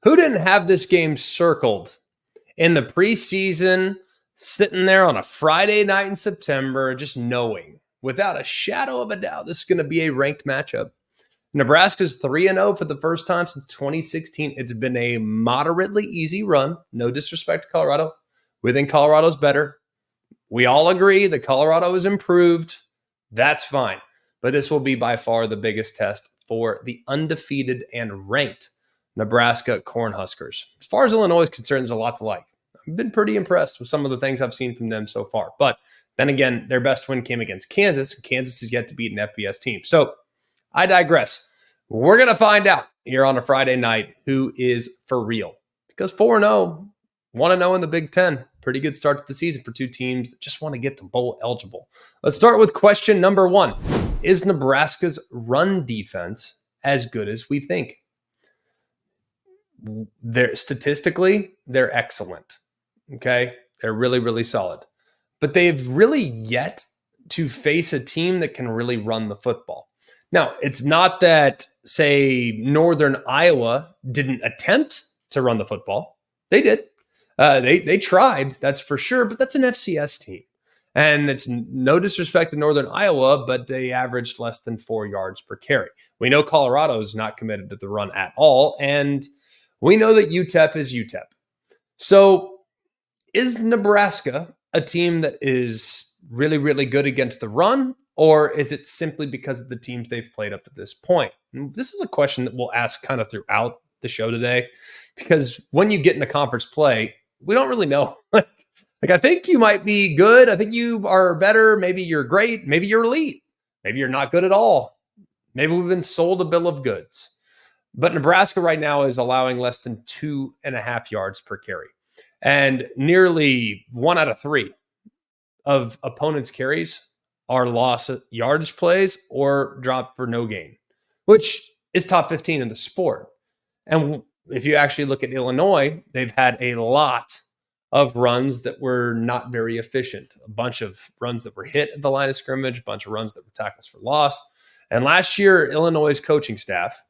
Who didn't have this game circled in the preseason, sitting there on a Friday night in September, just knowing without a shadow of a doubt this is going to be a ranked matchup? Nebraska's 3-0 for the first time since 2016. It's been a moderately easy run. No disrespect to Colorado. We think Colorado's better. We all agree that Colorado is improved. That's fine. But this will be by far the biggest test for the undefeated and ranked Nebraska Cornhuskers. As far as Illinois is concerned, there's a lot to like. I've been pretty impressed with some of the things I've seen from them so far. But then again, their best win came against Kansas, and Kansas is yet to beat an FBS team. So I digress. We're going to find out here on a Friday night who is for real. Because 4-0, 1-0 in the Big Ten. Pretty good start to the season for two teams that just want to get to bowl eligible. Let's start with question number 1. Is Nebraska's run defense as good as we think? Statistically, they're excellent. Okay? They're really, really solid. But they've really yet to face a team that can really run the football. Now, it's not that, say, Northern Iowa didn't attempt to run the football. They did. They tried, that's for sure, but that's an FCS team. And it's no disrespect to Northern Iowa, but they averaged less than 4 yards per carry. We know Colorado is not committed to the run at all, and we know that UTEP is UTEP. So is Nebraska a team that is really, really good against the run, or is it simply because of the teams they've played up to this point? And this is a question that we'll ask kind of throughout the show today, because when you get into conference play, we don't really know. Like, I think you might be good. I think you are better. Maybe you're great. Maybe you're elite. Maybe you're not good at all. Maybe we've been sold a bill of goods. But Nebraska right now is allowing less than 2.5 yards per carry. And nearly 1 out of 3 of opponents' carries are lost yardage plays or dropped for no gain, which is top 15 in the sport. And if you actually look at Illinois, they've had a lot of runs that were not very efficient. A bunch of runs that were hit at the line of scrimmage, a bunch of runs that were tackles for loss. And last year, Illinois' coaching staff,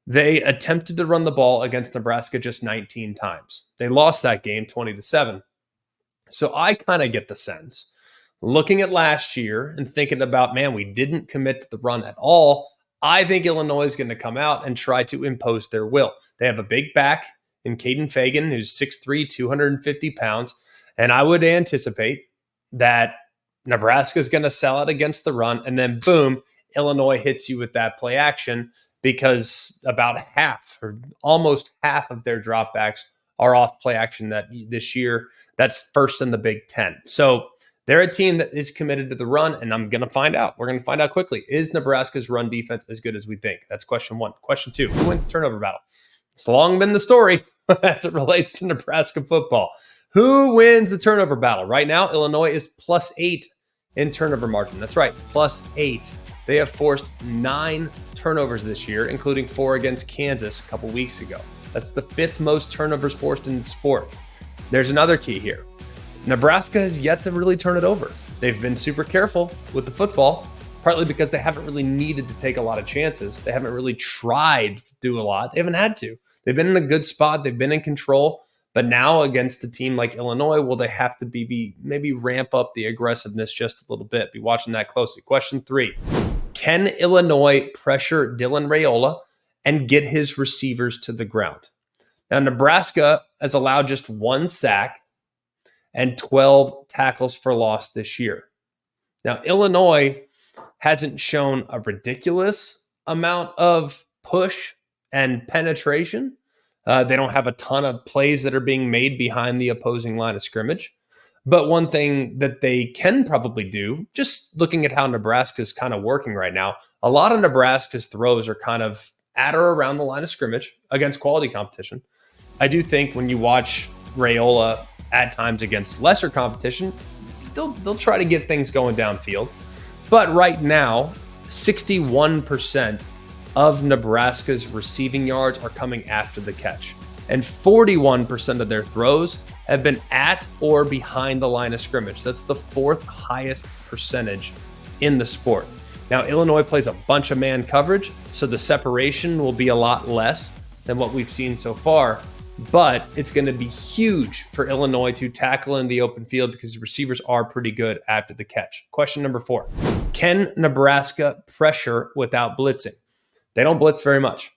they attempted to run the ball against Nebraska just 19 times. They lost that game 20-7. So I kind of get the sense, looking at last year and thinking about, man, we didn't commit to the run at all. I think Illinois is going to come out and try to impose their will. They have a big back in Caden Fagan, who's 6'3", 250 pounds. And I would anticipate that Nebraska is going to sell it against the run. And then, boom, Illinois hits you with that play action, because about half or almost half of their dropbacks are off play action this year. That's first in the Big Ten. So they're a team that is committed to the run, and I'm going to find out. We're going to find out quickly. Is Nebraska's run defense as good as we think? That's question 1. Question 2, who wins the turnover battle? It's long been the story as it relates to Nebraska football. Who wins the turnover battle? Right now, Illinois is +8 in turnover margin. That's right, +8. They have forced 9 turnovers this year, including 4 against Kansas a couple weeks ago. That's the 5th most turnovers forced in the sport. There's another key here. Nebraska has yet to really turn it over. They've been super careful with the football, partly because they haven't really needed to take a lot of chances. They haven't really tried to do a lot. They haven't had to. They've been in a good spot. They've been in control. But now against a team like Illinois, will they have to maybe ramp up the aggressiveness just a little bit? Be watching that closely. Question 3. Can Illinois pressure Dylan Raiola and get his receivers to the ground? Now, Nebraska has allowed just 1 sack and 12 tackles for loss this year. Now, Illinois hasn't shown a ridiculous amount of push and penetration. They don't have a ton of plays that are being made behind the opposing line of scrimmage. But one thing that they can probably do, just looking at how Nebraska is kind of working right now, a lot of Nebraska's throws are kind of at or around the line of scrimmage against quality competition. I do think when you watch Raiola at times against lesser competition, they'll try to get things going downfield. But right now, 61% of Nebraska's receiving yards are coming after the catch. And 41% of their throws have been at or behind the line of scrimmage. That's the 4th highest percentage in the sport. Now, Illinois plays a bunch of man coverage, so the separation will be a lot less than what we've seen so far. but it's going to be huge for Illinois to tackle in the open field because the receivers are pretty good after the catch. Question number 4. Can Nebraska pressure without blitzing? They don't blitz very much.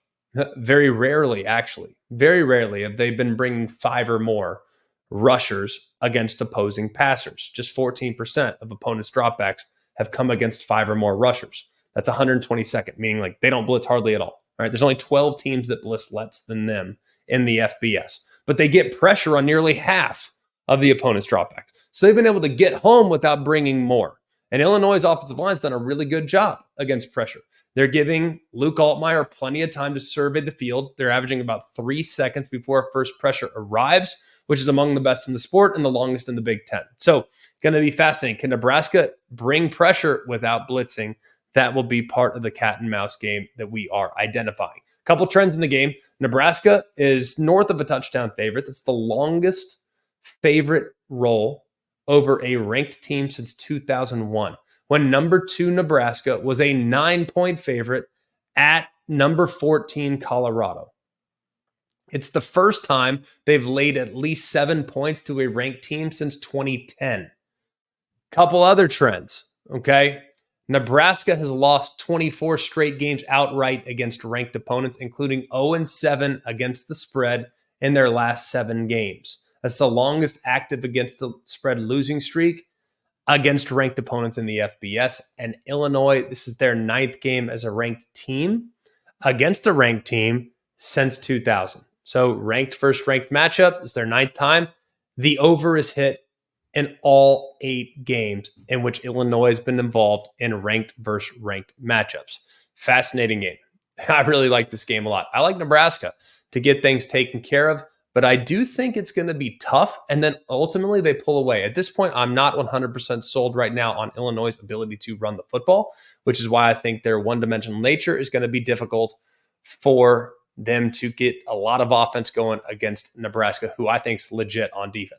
Very rarely, actually. Very rarely have they been bringing 5 or more rushers against opposing passers. Just 14% of opponents' dropbacks have come against 5 or more rushers. That's 122nd, meaning like they don't blitz hardly at all. Right? There's only 12 teams that blitz less than them in the FBS, but they get pressure on nearly half of the opponent's dropbacks. So they've been able to get home without bringing more. And Illinois' offensive line's done a really good job against pressure. They're giving Luke Altmaier plenty of time to survey the field. They're averaging about 3 seconds before first pressure arrives, which is among the best in the sport and the longest in the Big Ten. So going to be fascinating. Can Nebraska bring pressure without blitzing? That will be part of the cat and mouse game that we are identifying. A couple trends in the game. Nebraska is north of a touchdown favorite. That's the longest favorite roll over a ranked team since 2001, when number 2 Nebraska was a 9-point favorite at number 14 Colorado. It's the first time they've laid at least 7 points to a ranked team since 2010. Couple other trends, okay? Nebraska has lost 24 straight games outright against ranked opponents, including 0-7 against the spread in their last 7 games. That's the longest active against the spread losing streak against ranked opponents in the FBS. And Illinois, this is their 9th game as a ranked team against a ranked team since 2000. So ranked first ranked matchup is their 9th time. The over is hit in all 8 games in which Illinois has been involved in ranked versus ranked matchups. Fascinating game. I really like this game a lot. I like Nebraska to get things taken care of, but I do think it's going to be tough, and then ultimately they pull away. At this point, I'm not 100% sold right now on Illinois' ability to run the football, which is why I think their one-dimensional nature is going to be difficult for them to get a lot of offense going against Nebraska, who I think is legit on defense.